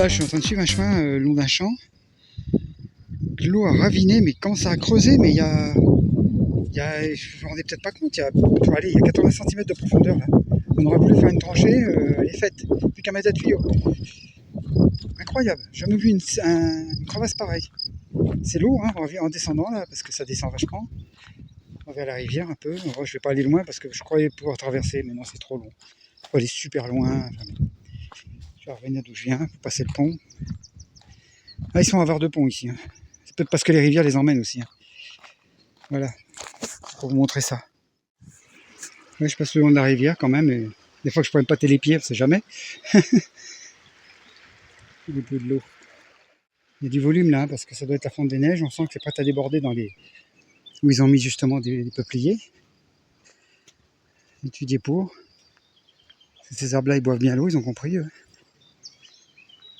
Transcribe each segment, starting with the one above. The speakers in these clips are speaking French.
là, je suis en train de suivre un chemin le long d'un champ. L'eau a raviné, mais commence à creuser, mais je ne me rendais peut-être pas compte, il y a 80 cm de profondeur là. On aurait voulu faire une tranchée, elle est faite, plus qu'à mettre à tuyau. Incroyable, j'ai jamais vu une crevasse pareille. C'est lourd hein, en descendant là, parce que ça descend vachement. On va vers la rivière un peu. Alors, je vais pas aller loin parce que je croyais pouvoir traverser, mais non, c'est trop long. Il faut aller super loin. Enfin, je vais revenir d'où je viens, faut passer le pont. Ah, ils sont à Var de Pont ici. Hein. C'est peut-être parce que les rivières les emmènent aussi. Hein. Voilà, pour vous montrer ça. Ouais, je passe le long de la rivière quand même. Et des fois que je pourrais me pâter les pieds, on sait jamais. Il y a de l'eau. Il y a du volume là, parce que ça doit être la fonte des neiges. On sent que c'est prêt à déborder dans les où ils ont mis justement des peupliers. Étudier pour. Ces arbres-là, ils boivent bien l'eau, ils ont compris. Eux.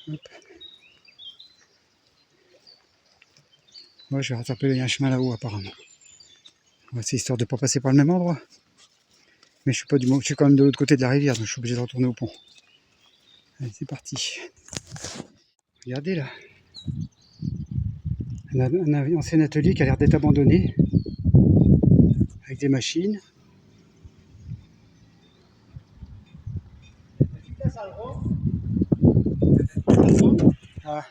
Hop. Moi, je vais rattraper, il y a un chemin là-haut apparemment. C'est histoire de ne pas passer par le même endroit. Mais je suis pas du je suis quand même de l'autre côté de la rivière, donc je suis obligé de retourner au pont. Allez, c'est parti. Regardez là. Un ancien atelier qui a l'air d'être abandonné. Avec des machines. Ah.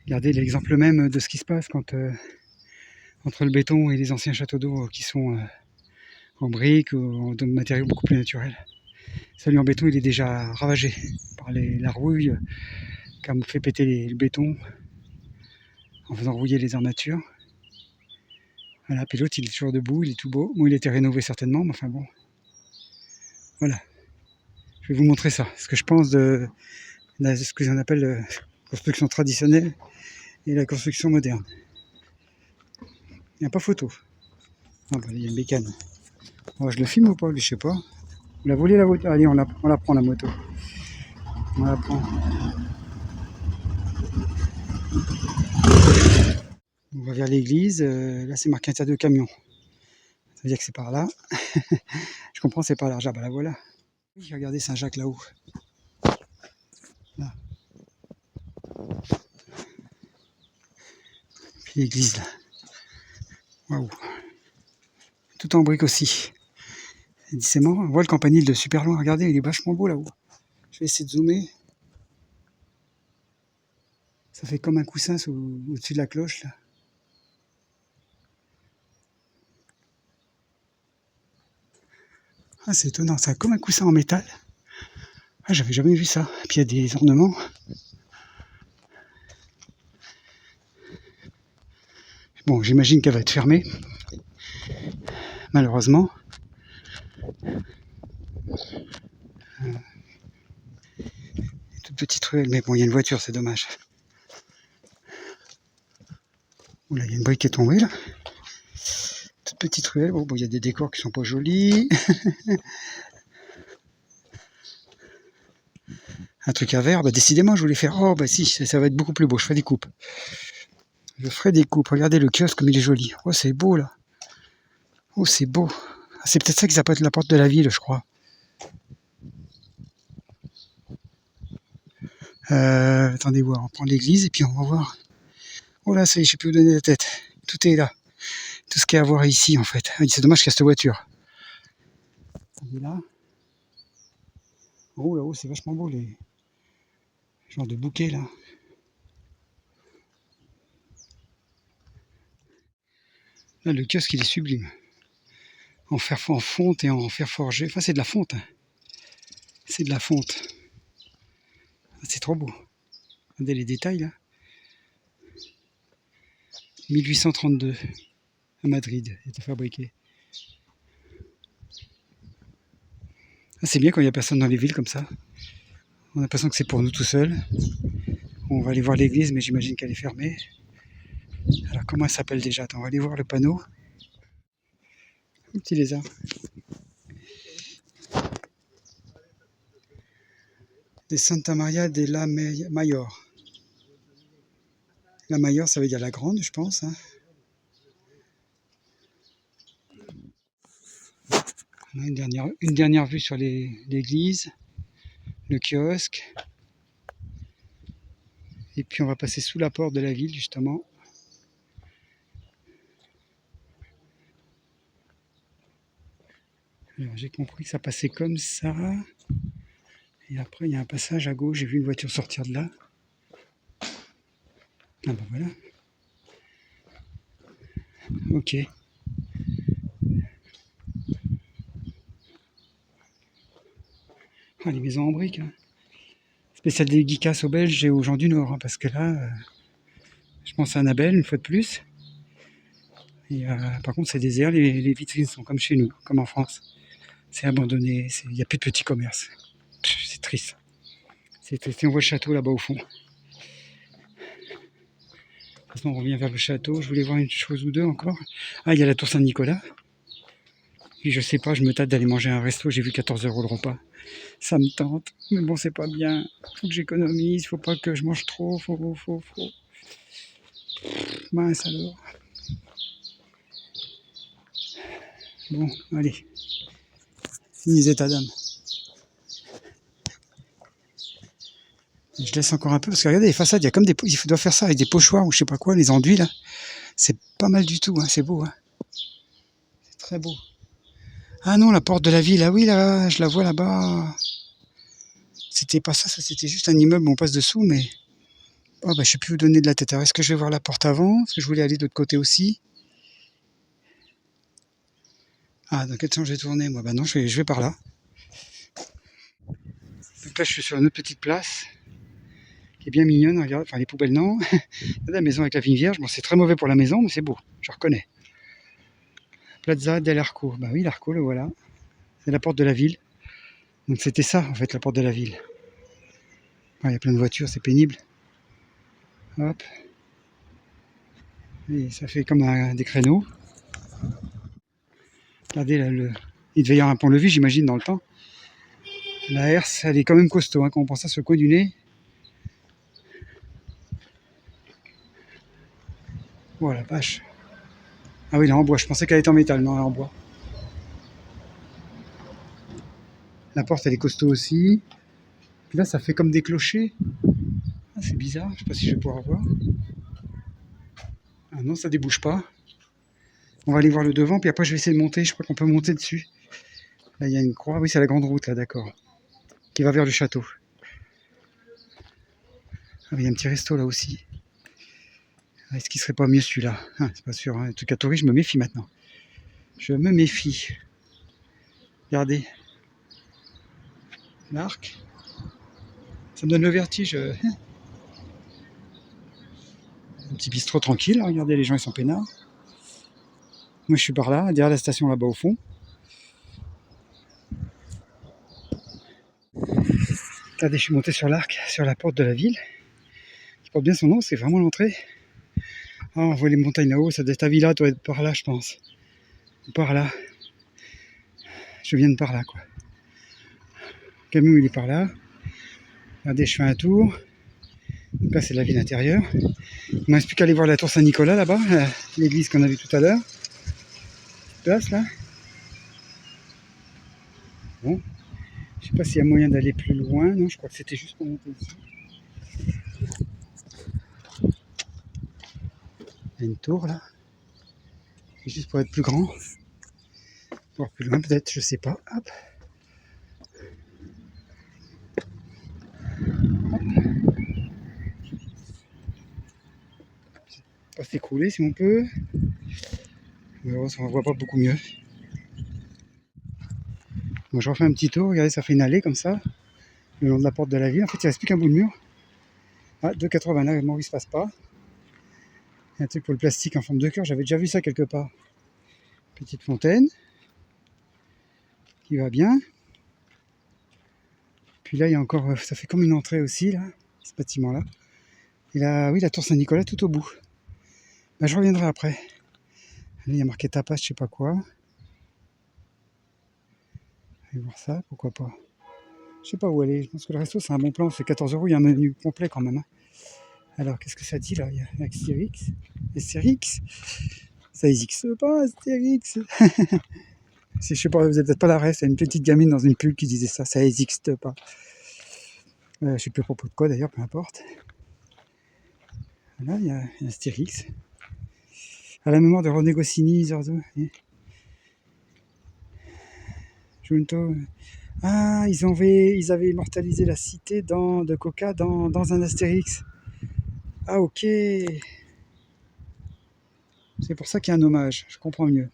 Regardez l'exemple même de ce qui se passe quand entre le béton et les anciens châteaux d'eau qui sont en briques ou de matériaux beaucoup plus naturels. Celui en béton, il est déjà ravagé par la rouille qui a fait péter le béton en faisant rouiller les armatures. Voilà, puis l'autre, il est toujours debout, il est tout beau. Bon, il a été rénové certainement, mais enfin bon. Voilà. Je vais vous montrer ça, ce que je pense de ce que j'en appelle la construction traditionnelle et la construction moderne. Il n'y a pas photo. Ah bah, il y a une bécane. Oh, je le filme ou pas, lui, je sais pas. On a volé la voiture. Allez, on la prend la moto. On la prend. On va vers l'église. Là, c'est marqué intérieur de camion. Ça veut dire que c'est par là. Je comprends, c'est par là. Ah bah la voilà. Regardez Saint-Jacques là-haut. Là. Puis l'église là. Waouh. Tout en briques aussi. C'est marrant. On voit le campanile de super loin. Regardez, il est vachement beau là-haut. Je vais essayer de zoomer. Ça fait comme un coussin au-dessus de la cloche là. Ah, c'est étonnant, c'est comme un coussin en métal. Ah, j'avais jamais vu ça. Et puis il y a des ornements. Bon, j'imagine qu'elle va être fermée. Malheureusement. Toute petite ruelle, mais bon, il y a une voiture, c'est dommage. Oula, il y a une brique qui est tombée là. Toute petite ruelle. Oh, bon, il y a des décors qui sont pas jolis. Un truc à verre, bah décidément je voulais faire. Oh bah si, ça va être beaucoup plus beau, je ferai des coupes. Je ferai des coupes, regardez le kiosque comme il est joli. Oh c'est beau là. Oh c'est beau. Ah, c'est peut-être ça qu'ils appellent la porte de la ville, je crois. Attendez voir, on prend l'église et puis on va voir. Oh là, ça y est, je sais plus où donner la tête. Tout est là. Tout ce qu'il y a à voir ici en fait. C'est dommage qu'il y a cette voiture. On est là. Oh là-haut, c'est vachement beau les genres de bouquets là. Là, le kiosque il est sublime. En fonte et en fer forgé. Enfin, c'est de la fonte. Hein. C'est de la fonte. C'est trop beau. Regardez les détails là. 1832 à Madrid, il était fabriqué. Ah, c'est bien quand il n'y a personne dans les villes comme ça. On a l'impression que c'est pour nous tout seuls. On va aller voir l'église, mais j'imagine qu'elle est fermée. Alors comment elle s'appelle déjà? Attends, on va aller voir le panneau. Un petit lézard. De Santa Maria de la Mayor. La Mayor, ça veut dire la grande, je pense. Hein. On a une dernière vue sur l'église, le kiosque. Et puis on va passer sous la porte de la ville, justement. Alors j'ai compris que ça passait comme ça. Et après, il y a un passage à gauche. J'ai vu une voiture sortir de là. Ah ben voilà. Ok. Ah, les maisons en briques. Hein. Spécial dédicace aux Belges et aux gens du Nord. Hein, parce que là, je pense à Annabelle, une fois de plus. Et, par contre, c'est désert. Les vitrines sont comme chez nous, comme en France. C'est abandonné. Il n'y a plus de petits commerces. C'est triste. C'est triste. Et on voit le château là-bas au fond. De toute façon, on revient vers le château. Je voulais voir une chose ou deux encore. Ah, il y a la tour Saint-Nicolas. Puis je sais pas, je me tâte d'aller manger à un resto. J'ai vu 14 € le repas. Ça me tente. Mais bon, c'est pas bien. Faut que j'économise. Faut pas que je mange trop. Faut. Mince alors. Bon, allez. Finis état d'âme. Je laisse encore un peu parce que regardez les façades, il y a comme des, il doit faire ça avec des pochoirs ou je sais pas quoi, les enduits là. C'est pas mal du tout, hein, c'est beau, hein. C'est très beau. Ah non, la porte de la ville, ah oui là, je la vois là-bas. C'était pas ça, ça c'était juste un immeuble, on passe dessous, mais oh, bah, je sais plus où donner de la tête. Alors est-ce que je vais voir la porte avant? Parce que je voulais aller de l'autre côté aussi. Ah, dans quel sens j'ai tourné moi? Bah non, je vais par là. Donc là, je suis sur une autre petite place qui est bien mignonne, regarde, enfin les poubelles non. La maison avec la vigne vierge, bon c'est très mauvais pour la maison, mais c'est beau, je reconnais. Plaza del Arco, bah oui l'Arco, le voilà. C'est la porte de la ville. Donc c'était ça en fait la porte de la ville. Il y a plein de voitures, c'est pénible. Hop. Et ça fait comme des créneaux. Regardez là, il devait y avoir un pont-levis, j'imagine, dans le temps. La herse, elle est quand même costaud, hein, quand on pense ça sur le coin du nez. Oh la vache. Ah oui, elle est en bois, je pensais qu'elle était en métal, non, elle est en bois. La porte, elle est costaud aussi. Puis là, ça fait comme des clochers. Ah, c'est bizarre, je sais pas si je vais pouvoir voir. Ah non, ça débouche pas. On va aller voir le devant, puis après je vais essayer de monter. Je crois qu'on peut monter dessus. Là, il y a une croix. Oui, c'est la grande route, là, d'accord. Qui va vers le château. Ah, il y a un petit resto là aussi. Est-ce qu'il serait pas mieux celui-là? Ah, c'est pas sûr. Hein. En tout cas, Tori, je me méfie maintenant. Je me méfie. Regardez. L'arc. Ça me donne le vertige. Un petit bistrot tranquille. Regardez, les gens, ils sont peinards. Moi, je suis par là, derrière la station là-bas au fond. Regardez, je suis monté sur l'arc, sur la porte de la ville. Qui porte bien son nom, c'est vraiment l'entrée. Ah, on voit les montagnes là-haut, ça doit être à Villa, doit être par là, je pense. Par là. Je viens de par là, quoi. Le camion, il est par là. Regardez, je fais un tour. Donc là, c'est la ville intérieure. Il ne me reste plus qu'à aller voir la tour Saint-Nicolas, là-bas, l'église qu'on a vue tout à l'heure. Place, là. Bon. Je sais pas s'il y a moyen d'aller plus loin. Non, je crois que c'était juste pour monter ici. Il y a une tour, là. C'est juste pour être plus grand. Voir plus loin, peut-être, je sais pas. Hop. Pas s'écrouler si on peut. Mais on voit pas beaucoup mieux. Bon, je refais un petit tour, regardez, ça fait une allée comme ça, le long de la porte de la ville. En fait, il ne reste plus qu'un bout de mur. Ah, 2,80 là, il se passe pas. Il y a un truc pour le plastique en forme de cœur, j'avais déjà vu ça quelque part. Petite fontaine, qui va bien. Puis là, il y a encore, ça fait comme une entrée aussi, là, ce bâtiment-là. Et là, oui, la tour Saint-Nicolas tout au bout. Bah, je reviendrai après. Là, il y a marqué tapas, je sais pas quoi. Je vais voir ça, pourquoi pas. Je sais pas où aller, je pense que le resto c'est un bon plan, c'est 14 €, il y a un menu complet quand même. Hein. Alors qu'est-ce que ça dit là? Il y a Astérix. Astérix. Ça existe pas, Astérix. Je sais pas, vous êtes peut-être pas la reste, il y a une petite gamine dans une pub qui disait ça, ça existe pas. Je sais plus à propos de quoi d'ailleurs, peu importe. Là, il y a Astérix. À la mémoire de René Goscinny, Zorzo. Junto. Ah, ils avaient immortalisé la cité de Coca dans un Astérix. Ah, ok. C'est pour ça qu'il y a un hommage, je comprends mieux.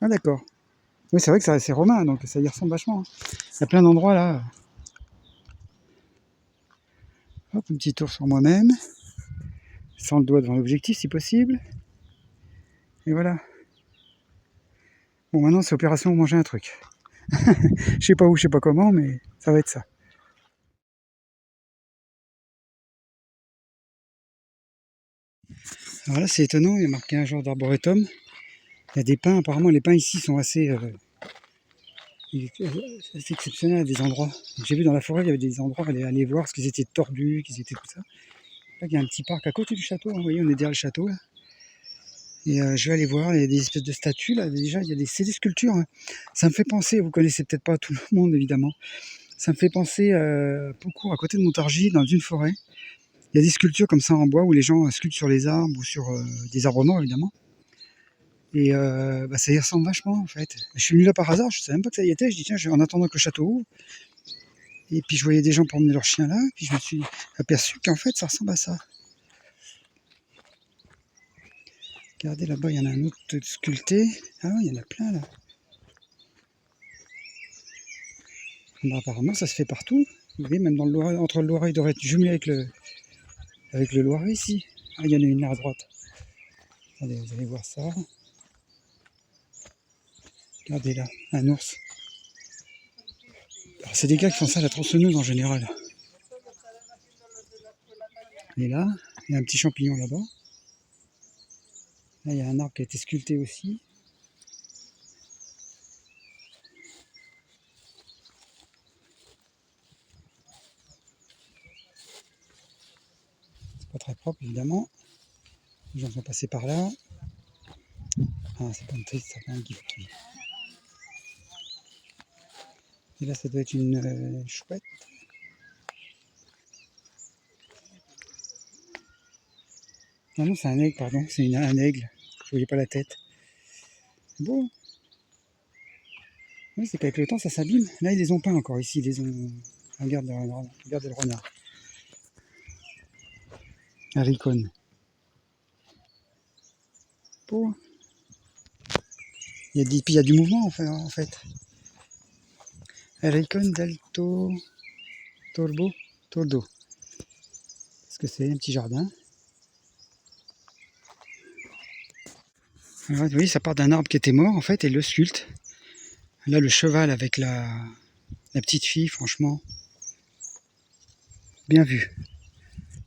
Ah, d'accord. Oui, c'est vrai que c'est romain, donc ça y ressemble vachement. Hein. Il y a plein d'endroits là. Hop, un petit tour sur moi-même. Sans le doigt devant l'objectif si possible. Et voilà. Bon, maintenant c'est opération manger un truc. Je sais pas où, je sais pas comment, mais ça va être ça. Alors là, c'est étonnant, il y a marqué un genre d'arboretum. Il y a des pins, apparemment les pins ici sont assez exceptionnels à des endroits. J'ai vu dans la forêt, il y avait des endroits où aller voir parce qu'ils étaient tordus, qu'ils étaient tout ça. Là, il y a un petit parc à côté du château, hein. Vous voyez, on est derrière le château là. Et je vais aller voir, il y a des espèces de statues là, déjà, c'est des sculptures. Hein. Ça me fait penser, vous connaissez peut-être pas tout le monde évidemment, ça me fait penser beaucoup à côté de Montargis, dans une forêt. Il y a des sculptures comme ça en bois où les gens sculptent sur les arbres ou sur des arbres morts évidemment. Et ça y ressemble vachement en fait. Je suis venu là par hasard, je savais même pas que ça y était. Je dis tiens, en attendant que le château ouvre. Et puis je voyais des gens promener leurs chiens là. Puis je me suis aperçu qu'en fait ça ressemble à ça. Regardez là-bas, il y en a un autre sculpté. Ah oui, il y en a plein là. Bah, apparemment ça se fait partout. Vous voyez, même dans le Loiret, entre le Loiret, il devrait être jumelé avec le Loiret ici. Ah, il y en a une là à droite. Attendez, vous allez voir ça. Regardez là, un ours. Alors c'est des gars qui font ça à la tronçonneuse en général. Et là, il y a un petit champignon là-bas. Là, il y a un arbre qui a été sculpté aussi. C'est pas très propre, évidemment. Les gens sont passés par là. Ah, c'est pas une triste, ça fait un gif. Et là, ça doit être une chouette. Ah non, c'est un aigle, pardon. C'est un aigle. Je voyais pas la tête. C'est beau. Oui, c'est qu'avec le temps, ça s'abîme. Là, ils les ont peints encore ici. Ils les ont... Regarde le renard. Haricone. Beau. Puis il y a du mouvement en fait. Haricone d'Alto Tordo. Qu'est-ce que c'est? Un petit jardin. Alors, vous voyez, ça part d'un arbre qui était mort en fait et le sculpte. Là, le cheval avec la petite fille, franchement, bien vu.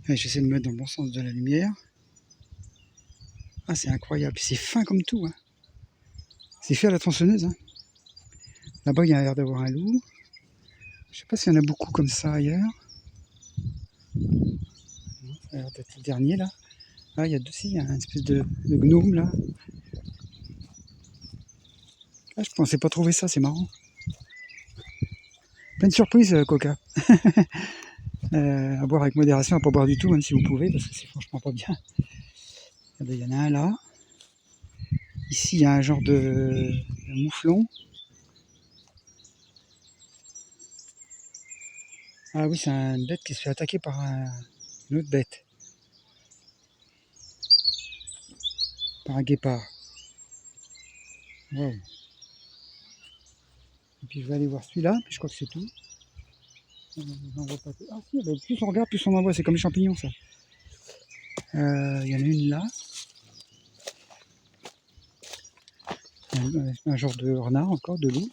J'essaie de me mettre dans le bon sens de la lumière. Ah, c'est incroyable. C'est fin comme tout. Hein. C'est fait à la tronçonneuse. Hein. Là-bas, il y a l'air d'avoir un loup. Je sais pas s'il y en a beaucoup comme ça ailleurs. Ça a l'air d'être le dernier là. Ah, il y a il y a une espèce de gnome là. Ah, je pensais pas trouver ça, c'est marrant. Plein de surprises, Coca. À boire avec modération, à pas boire du tout, même si vous pouvez, parce que c'est franchement pas bien. Il y en a un là. Ici, il y a un genre de mouflon. Ah oui, c'est une bête qui se fait attaquer par une autre bête. Par un guépard. Wow. Et puis je vais aller voir celui-là, je crois que c'est tout. Pas... Ah si, bah, plus on regarde, plus on en voit, c'est comme les champignons ça. Il y en a une là. Un genre de renard encore, de loup.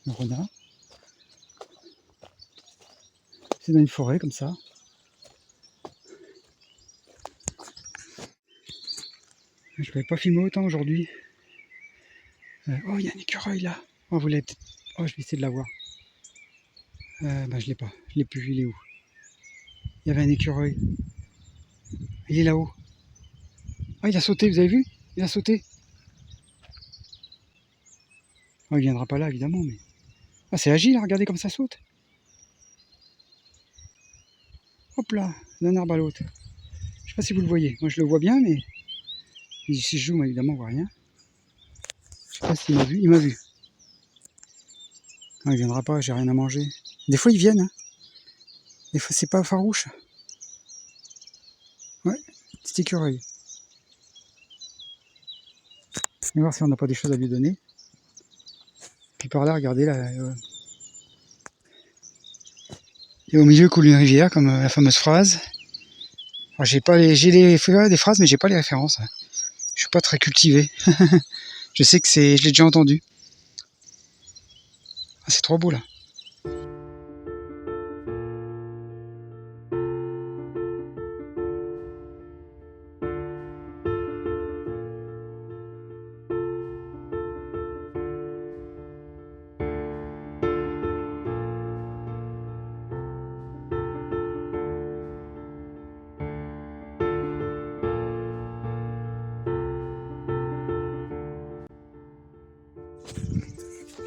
Un renard. C'est dans une forêt comme ça. Je ne vais pas filmer autant aujourd'hui. Oh, il y a un écureuil là. Oh, vous l'avez peut-être. Oh, je vais essayer de la voir. Je l'ai pas. Je l'ai plus. Il est où? Il y avait un écureuil. Il est là-haut. Ah, il a sauté, vous avez vu? Il a sauté. Oh, il viendra pas là, évidemment, mais... Ah, c'est agile, regardez comme ça saute. Hop là, d'un arbre à l'autre. Je sais pas si vous le voyez. Moi, je le vois bien, mais... Si je joue, évidemment, on voit rien. Je sais pas s'il m'a vu. Il m'a vu. Non, il viendra pas, j'ai rien à manger. Des fois, ils viennent. Hein. Des fois, c'est pas farouche. Ouais, petit écureuil. On va voir si on n'a pas des choses à lui donner. Puis par là, regardez, là... Et au milieu coule une rivière, comme la fameuse phrase. Alors, j'ai des phrases, mais j'ai pas les références. Je suis pas très cultivé. Je sais que je l'ai déjà entendu. Ah, c'est trop beau là.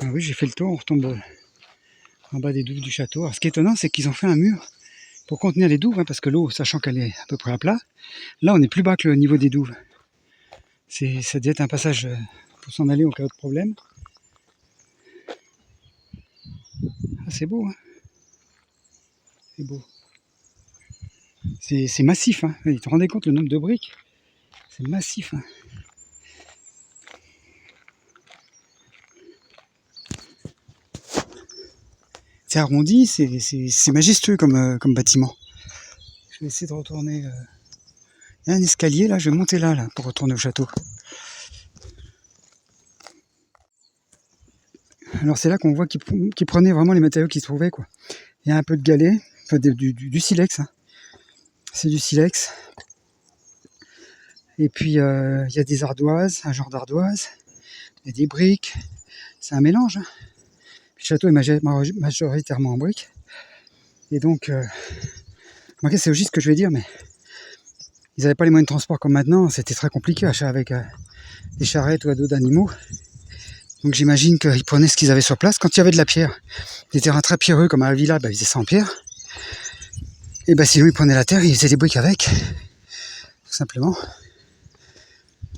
Ah oui, j'ai fait le tour, on retombe en bas des douves du château. Alors, ce qui est étonnant, c'est qu'ils ont fait un mur pour contenir les douves, hein, parce que l'eau, sachant qu'elle est à peu près à plat, là on est plus bas que le niveau des douves. Ça doit être un passage pour s'en aller en cas de problème. Ah, c'est beau, hein. C'est beau. C'est massif, hein. Tu te rendais compte le nombre de briques? C'est massif, hein. C'est arrondi, c'est majestueux comme bâtiment. Je vais essayer de retourner. Il y a un escalier là, je vais monter là pour retourner au château. Alors c'est là qu'on voit qu'ils prenaient vraiment les matériaux qu'ils trouvaient, quoi. Il y a un peu de galets, enfin du silex. Hein. C'est du silex. Et puis il y a des ardoises, un genre d'ardoise. Il y a des briques. C'est un mélange. Hein. Le château est majoritairement en briques. Et donc, c'est logique ce que je vais dire, mais ils n'avaient pas les moyens de transport comme maintenant. C'était très compliqué avec des charrettes ou à dos d'animaux. Donc j'imagine qu'ils prenaient ce qu'ils avaient sur place. Quand il y avait de la pierre, des terrains très pierreux comme à la villa, ils faisaient ça en pierre. Et sinon ils prenaient la terre et ils faisaient des briques avec. Tout simplement.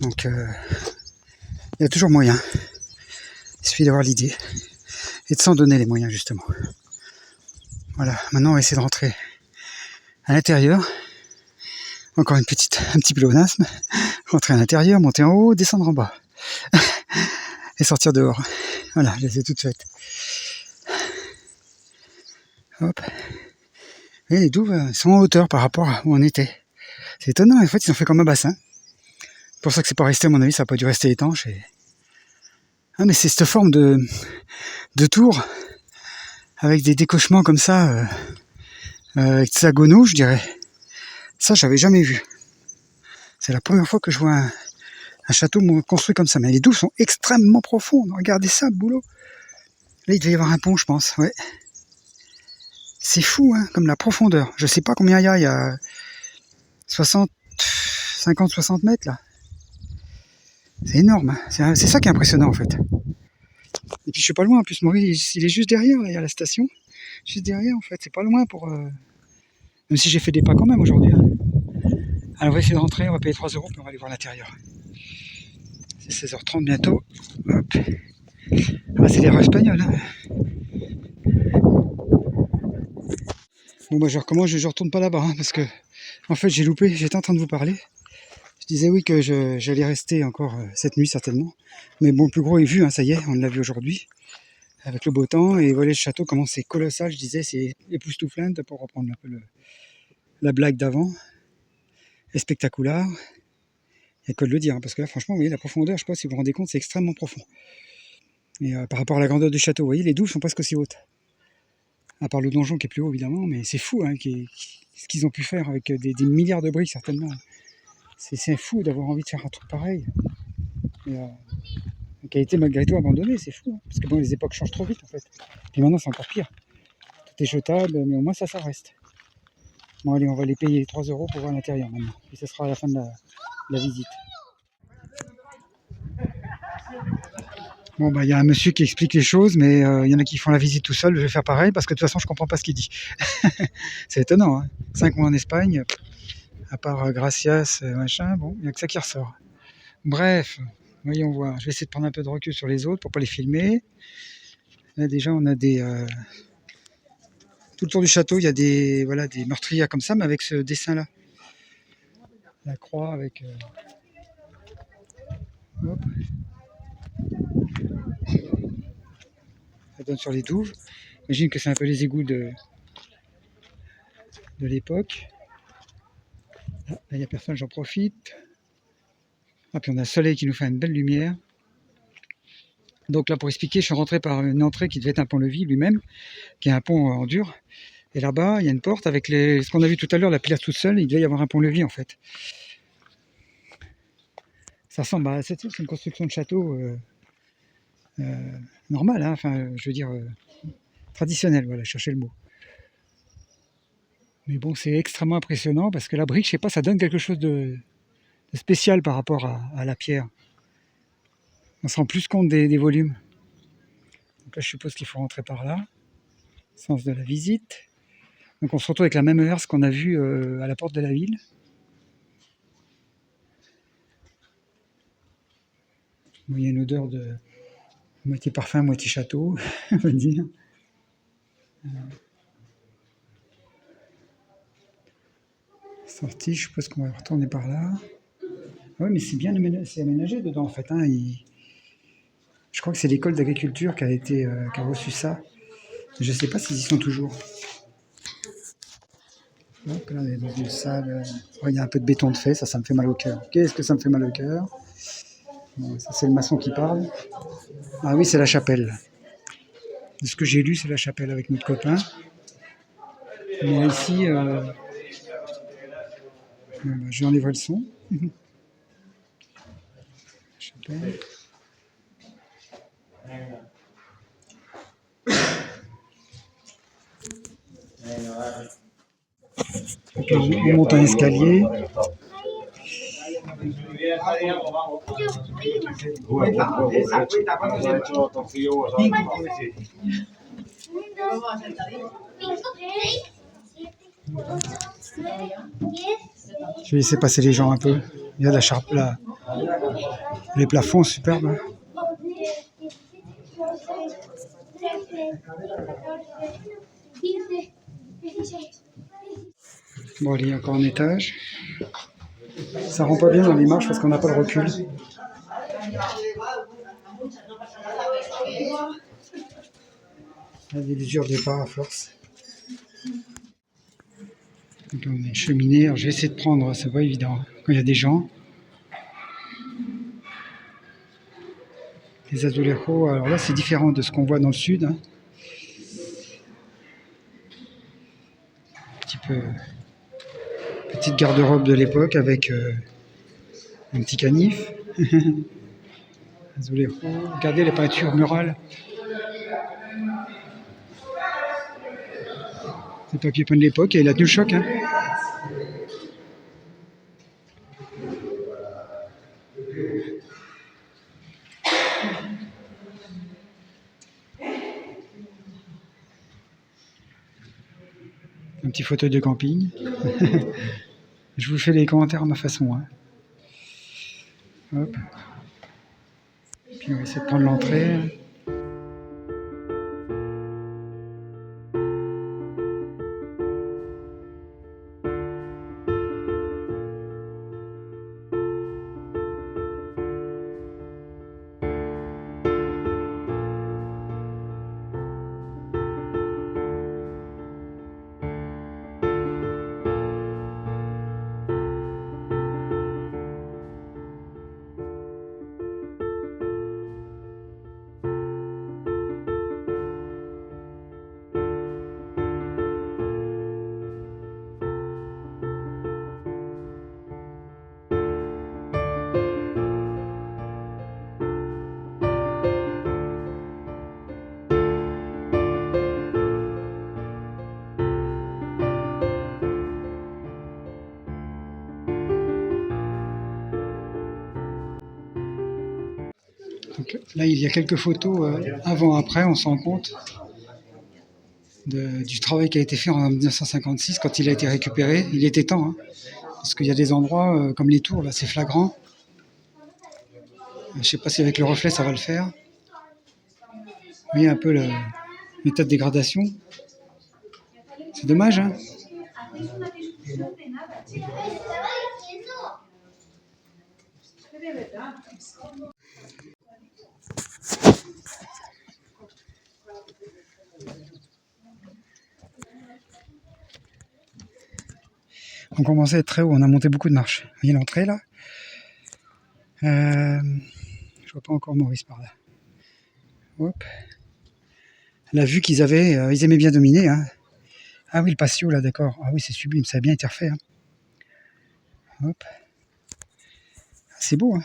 Donc il y a toujours moyen. Il suffit d'avoir l'idée. Et de s'en donner les moyens justement. Voilà, maintenant on va essayer de rentrer à l'intérieur. Encore un petit pléonasme. Rentrer à l'intérieur, monter en haut, descendre en bas. Et sortir dehors. Voilà, je les ai toutes faites. Hop. Et les douves sont en hauteur par rapport à où on était. C'est étonnant, en fait ils ont fait comme un bassin. C'est pour ça que c'est pas resté, à mon avis, ça n'a pas dû rester étanche. Ah, mais c'est cette forme de tour avec des décochements comme ça, hexagonaux, je dirais. Ça, j'avais jamais vu. C'est la première fois que je vois un château construit comme ça. Mais les douves sont extrêmement profondes. Regardez ça, le boulot. Là, il devait y avoir un pont, je pense. Ouais. C'est fou, hein, comme la profondeur. Je sais pas combien il y a 50-60 mètres, là. C'est énorme. Hein. C'est ça qui est impressionnant, en fait. Et puis, je suis pas loin. En plus, Maurice, il est juste derrière, là, il y a la station. Juste derrière, en fait. C'est pas loin pour... Même si j'ai fait des pas quand même aujourd'hui. Hein. Alors, on va essayer de rentrer. On va payer 3 €, puis on va aller voir l'intérieur. C'est 16h30 bientôt. Hop. Ah, c'est l'erreur espagnole. Hein. Bon, je recommence, je retourne pas là-bas, hein, parce que, en fait, j'ai loupé, j'étais en train de vous parler. Je disais oui que j'allais rester encore cette nuit, certainement. Mais bon, le plus gros est vu, hein, ça y est, on l'a vu aujourd'hui, avec le beau temps. Et voilà, le château, comment c'est colossal, je disais, c'est époustouflante, pour reprendre un peu la blague d'avant. Et spectaculaire. Il n'y a que de le dire, hein, parce que là, franchement, vous voyez, la profondeur, je sais pas si vous vous rendez compte, c'est extrêmement profond. Et par rapport à la grandeur du château, vous voyez, les douves sont presque aussi hautes. À part le donjon qui est plus haut, évidemment, mais c'est fou, hein, ce qu'ils ont pu faire avec des milliards de briques, certainement. C'est fou d'avoir envie de faire un truc pareil. Et, qui a été malgré tout abandonné, c'est fou. Hein, parce que bon, les époques changent trop vite, en fait. Puis maintenant, c'est encore pire. est jetable, mais au moins ça reste. Bon allez, on va les payer 3 € pour voir l'intérieur maintenant. Et ce sera à la fin de la visite. Bon bah il y a un monsieur qui explique les choses, mais il y en a qui font la visite tout seul. Je vais faire pareil parce que de toute façon je comprends pas ce qu'il dit. C'est étonnant, hein. 5 mois en Espagne, à part Gracias, machin, bon, il n'y a que ça qui ressort. Bref, voyons voir. Je vais essayer de prendre un peu de recul sur les autres pour pas les filmer. Là déjà on a des... tout le tour du château, il y a des, voilà, des meurtrières comme ça, mais avec ce dessin-là. La croix avec... hop. Ça donne sur les douves. J'imagine que c'est un peu les égouts de l'époque. Ah, là, il n'y a personne, j'en profite. Ah, puis on a le soleil qui nous fait une belle lumière. Donc là, pour expliquer, je suis rentré par une entrée qui devait être un pont-levis lui-même, qui est un pont en dur. Et là-bas, il y a une porte avec ce qu'on a vu tout à l'heure, la pilastre toute seule. Il devait y avoir un pont-levis en fait. Ça ressemble à... C'est une construction de château normale, hein, enfin, je veux dire, traditionnelle, voilà, je cherchais le mot. Mais bon, c'est extrêmement impressionnant parce que la brique, je sais pas, ça donne quelque chose de spécial par rapport à la pierre. On se rend plus compte des volumes. Donc là, je suppose qu'il faut rentrer par là. Sens de la visite. Donc on se retrouve avec la même hearse qu'on a vue à la porte de la ville. Bon, il y a une odeur de moitié parfum, moitié château, on va dire. Sortie, je suppose qu'on va retourner par là. Ah oui, mais c'est bien aménagé dedans en fait. Hein. Je crois que c'est l'école d'agriculture qui a reçu ça. Je ne sais pas s'ils y sont toujours. Hop, là, on est dans une salle. Il y a un peu de béton de fait, ça me fait mal au cœur. Qu'est-ce que ça me fait mal au cœur? Bon, ça, c'est le maçon qui parle. Ah oui, c'est la chapelle. De ce que j'ai lu, c'est la chapelle avec notre copain. Mais ici, je vais enlever le son. Chapelle. Donc, on monte un escalier. Je vais laisser passer les gens un peu. Il y a de la charpe là. Les plafonds superbes. Bon, allez, encore un étage. Ça rend pas bien dans les marches parce qu'on n'a pas le recul. Il y a des usures de pas à force. Donc on est cheminée. Alors je vais essayer de prendre, c'est pas évident quand il y a des gens. Les azulejos, alors là c'est différent de ce qu'on voit dans le sud. Hein. Un petit peu petite garde-robe de l'époque avec un petit canif. Azulejo. Regardez les peintures murales. C'est le papier peint de l'époque et il a tenu le choc. Hein. Un petit fauteuil de camping. Je vous fais les commentaires à ma façon. Hein. Hop. Puis on va essayer de prendre l'entrée. Donc là, il y a quelques photos avant-après, on se rend compte du travail qui a été fait en 1956 quand il a été récupéré. Il était temps, hein, parce qu'il y a des endroits comme les tours, là c'est flagrant. Je ne sais pas si avec le reflet ça va le faire. Vous voyez un peu l'état de dégradation. C'est dommage, hein. On commençait à être très haut, on a monté beaucoup de marches. Vous voyez l'entrée là, je vois pas encore Maurice par là. Hop. La vue qu'ils avaient, ils aimaient bien dominer. Hein. Ah oui, le patio là, d'accord. Ah oui, c'est sublime, ça a bien été refait. Hein. Hop. C'est beau. Hein.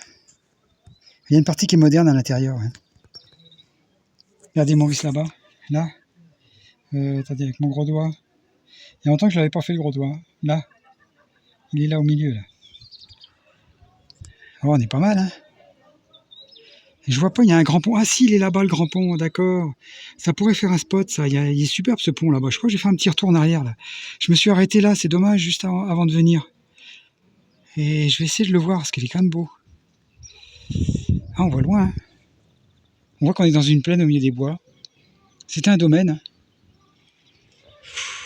Il y a une partie qui est moderne à l'intérieur. Hein. Regardez Maurice là-bas. Là. Attendez, avec mon gros doigt. Il y a longtemps que je l'avais pas fait le gros doigt. Hein. Là. Il est là au milieu. Là. Oh, on est pas mal. Hein. Je vois pas, il y a un grand pont. Ah si, il est là-bas le grand pont, d'accord. Ça pourrait faire un spot, ça. Il est superbe ce pont là-bas. Je crois que j'ai fait un petit retour en arrière là. Je me suis arrêté là, c'est dommage, juste avant de venir. Et je vais essayer de le voir, parce qu'il est quand même beau. Ah, on voit loin. Hein. On voit qu'on est dans une plaine au milieu des bois. C'était un domaine.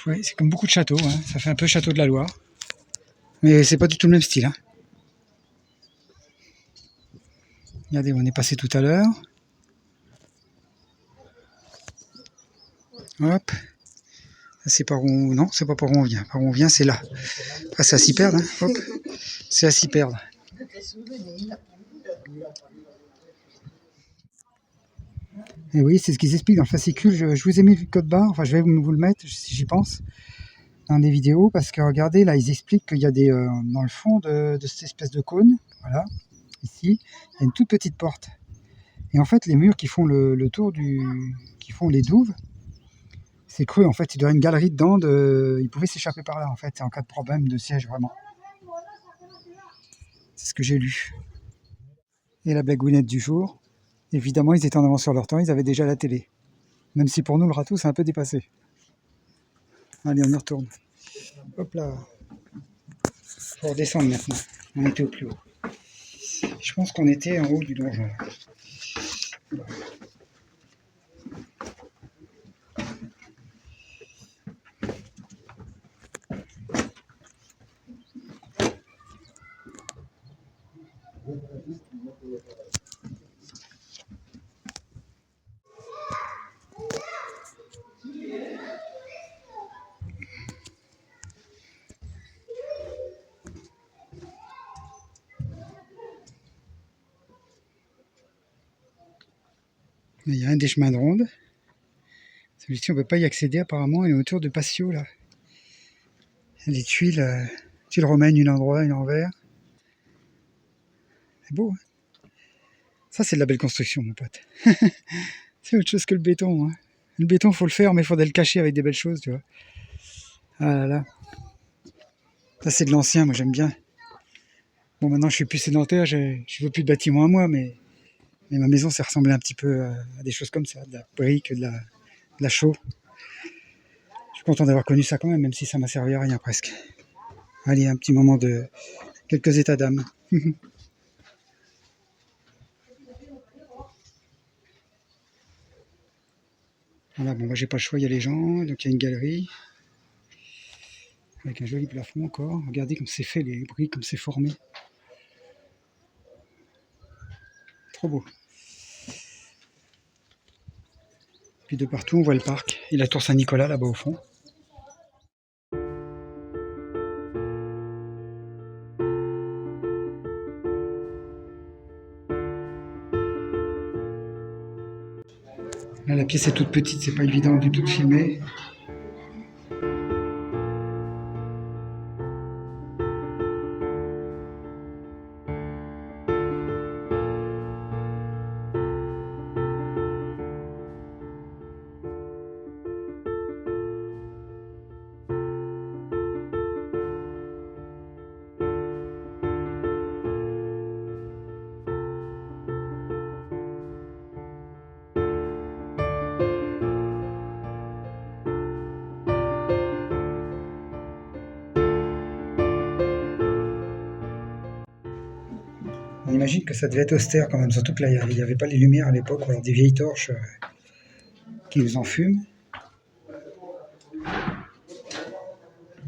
Ouais, c'est comme beaucoup de châteaux. Hein. Ça fait un peu château de la Loire. Mais c'est pas du tout le même style. Hein. Regardez, on est passé tout à l'heure. Hop. C'est par où... Non, c'est pas par où on vient. Par où on vient, c'est là. Ah, c'est à s'y perdre. Hein. Hop. C'est à s'y perdre. Et oui, c'est ce qu'ils expliquent dans le fascicule. Je vous ai mis le code barre. Enfin, je vais vous le mettre si j'y pense dans des vidéos. Parce que regardez, là, ils expliquent qu'il y a des... dans le fond de cette espèce de cône, voilà, ici, il y a une toute petite porte. Et en fait, les murs qui font le tour qui font les douves, c'est creux. En fait, il doit y avoir une galerie dedans. Il pouvait s'échapper par là, en fait, en cas de problème de siège, vraiment. C'est ce que j'ai lu. Et la blagouinette du jour, évidemment, ils étaient en avance sur leur temps, ils avaient déjà la télé. Même si pour nous, le râteau, c'est un peu dépassé. Allez, on y retourne. Hop là. Faut redescendre maintenant. On était au plus haut. Je pense qu'on était en haut du donjon. Il y a un des chemins de ronde. Celui-ci, on ne peut pas y accéder apparemment. Il est autour de patio là. Il y a des tuiles romaines, une endroit, une envers. C'est beau. Hein. Ça, c'est de la belle construction, mon pote. C'est autre chose que le béton. Hein. Le béton, faut le faire, mais il faudrait le cacher avec des belles choses, tu vois. Ah là là. Ça, c'est de l'ancien, moi j'aime bien. Bon, maintenant, je suis plus sédentaire, je veux plus de bâtiments à moi, mais ma maison, ça ressemblait un petit peu à des choses comme ça, de la brique, de la chaux. Je suis content d'avoir connu ça quand même si ça m'a servi à rien presque. Allez, un petit moment de quelques états d'âme. Voilà, bon, moi j'ai pas le choix, il y a les gens, donc il y a une galerie. Avec un joli plafond encore. Regardez comme c'est fait, les briques, comme c'est formé. Trop beau. Puis de partout, on voit le parc. Et la tour Saint-Nicolas là-bas au fond. Là, la pièce est toute petite, c'est pas évident du tout de filmer. j'imagine que ça devait être austère quand même, surtout que là, il n'y avait pas les lumières à l'époque, ou alors des vieilles torches qui nous en fument.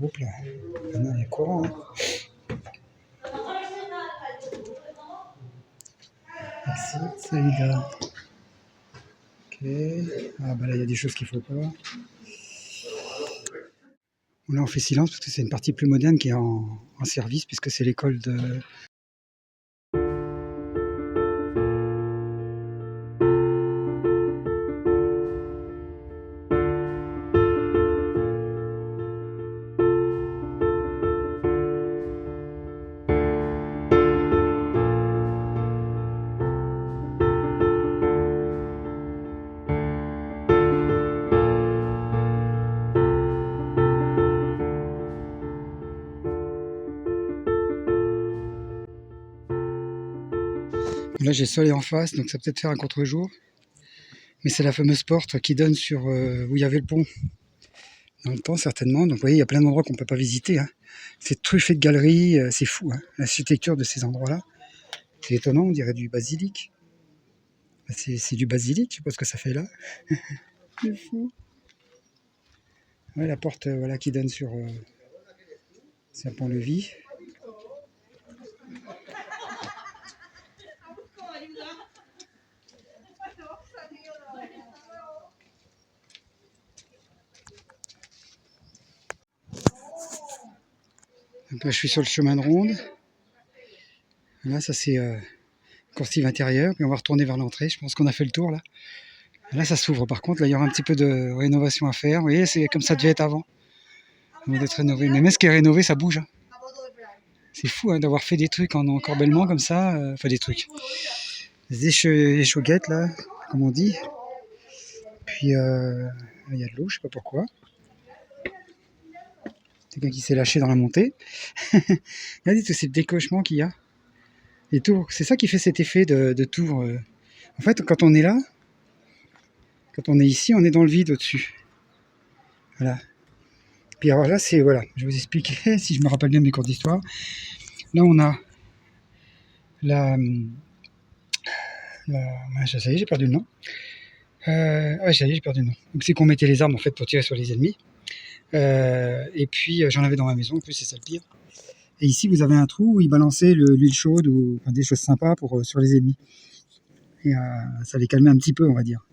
Oups là, maintenant il y a courant. Hein. Merci, Saïda. Ok. Ah bah là, il y a des choses qu'il ne faut pas. Là, on fait silence parce que c'est une partie plus moderne qui est en service, puisque c'est l'école de... Là, j'ai le soleil en face, donc ça peut peut-être faire un contre-jour. Mais c'est la fameuse porte qui donne sur où il y avait le pont. Dans le temps, certainement. Donc, vous voyez, il y a plein d'endroits qu'on ne peut pas visiter. Hein. C'est truffé de galeries, c'est fou, hein, l'architecture de ces endroits-là. C'est étonnant, on dirait du basilic. C'est du basilic, je sais pas ce que ça fait là. C'est fou. Ouais, la porte voilà, qui donne sur Saint-Pont-Levis. Donc là, je suis sur le chemin de ronde. Là, ça c'est coursive intérieure. Puis on va retourner vers l'entrée. Je pense qu'on a fait le tour là. Là, ça s'ouvre. Par contre, là, il y aura un petit peu de rénovation à faire. Vous voyez, c'est comme ça devait être avant. Avant d'être rénové. Mais même ce qui est rénové, ça bouge. Hein. C'est fou hein, d'avoir fait des trucs en encorbellement comme ça. Enfin, des trucs. Des échauguettes là, comme on dit. Puis, il y a de l'eau, je sais pas pourquoi. Quelqu'un qui s'est lâché dans la montée. Regardez tous ces décochements qu'il y a. Les tours, c'est ça qui fait cet effet de tour. En fait, quand on est là, quand on est ici, on est dans le vide au-dessus. Voilà. Puis alors là, c'est, voilà, je vais vous expliquer, si je me rappelle bien mes cours d'histoire. Là, on a la ça y est, j'ai perdu le nom. Ouais, ça y est, j'ai perdu le nom. Donc c'est qu'on mettait les armes, en fait, pour tirer sur les ennemis. Et puis, j'en avais dans ma maison, en plus, c'est ça le pire. Et ici, vous avez un trou où ils balançaient l'huile chaude ou enfin, des choses sympas sur les ennemis. Et ça les calmait un petit peu, on va dire.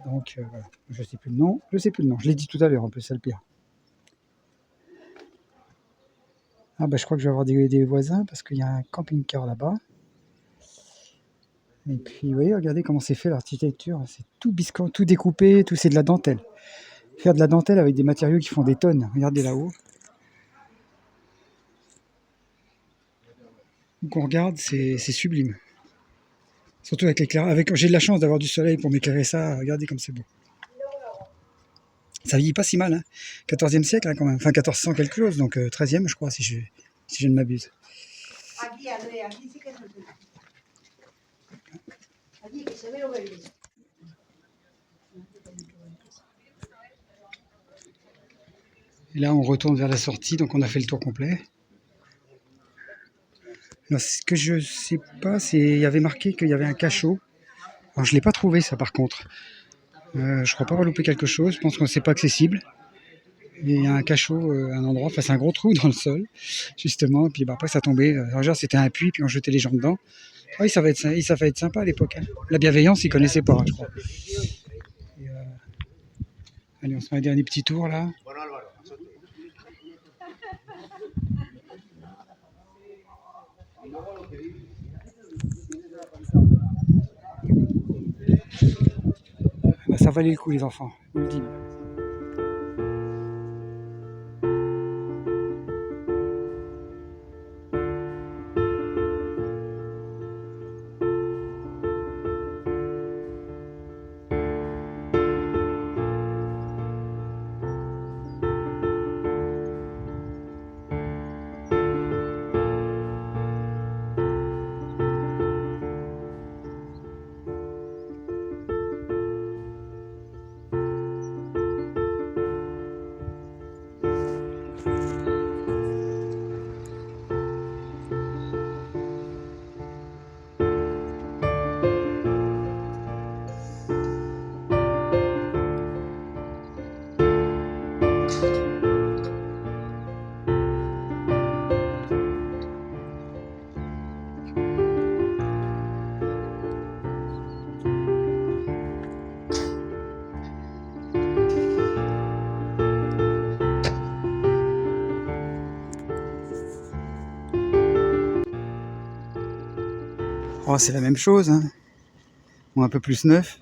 Donc, voilà. Je sais plus le nom. Je l'ai dit tout à l'heure, en plus, c'est le pire. Ah, bah, je crois que je vais avoir des voisins parce qu'il y a un camping-car là-bas. Et puis, vous voyez, regardez comment c'est fait l'architecture. C'est tout biscuit, tout découpé, tout c'est de la dentelle. Faire de la dentelle avec des matériaux qui font des tonnes. Regardez là-haut. Donc on regarde, c'est sublime. Surtout avec l'éclairage. J'ai de la chance d'avoir du soleil pour m'éclairer ça. Regardez comme c'est beau. Ça vieillit pas si mal, hein. 14e siècle hein, quand même. Enfin 1400 quelque chose, donc 13e je crois, si je ne m'abuse. Et là on retourne vers la sortie, donc on a fait le tour complet. Alors, ce que je sais pas, c'est il y avait marqué qu'il y avait un cachot. Alors je l'ai pas trouvé ça par contre. Je crois pas avoir loupé quelque chose, je pense que c'est pas accessible. Et il y a un cachot, un endroit, enfin c'est un gros trou dans le sol, justement, et puis bah, après ça tombait. Genre c'était un puits, puis on jetait les gens dedans. Oui, ça va être sympa à l'époque. Hein. La bienveillance, ils connaissaient pas, hein, je crois. Et, allez, on se fait un dernier petit tour là. Bah, ça valait le coup les enfants, je vous le dis. Oh, c'est la même chose, hein. Ou un peu plus neuf.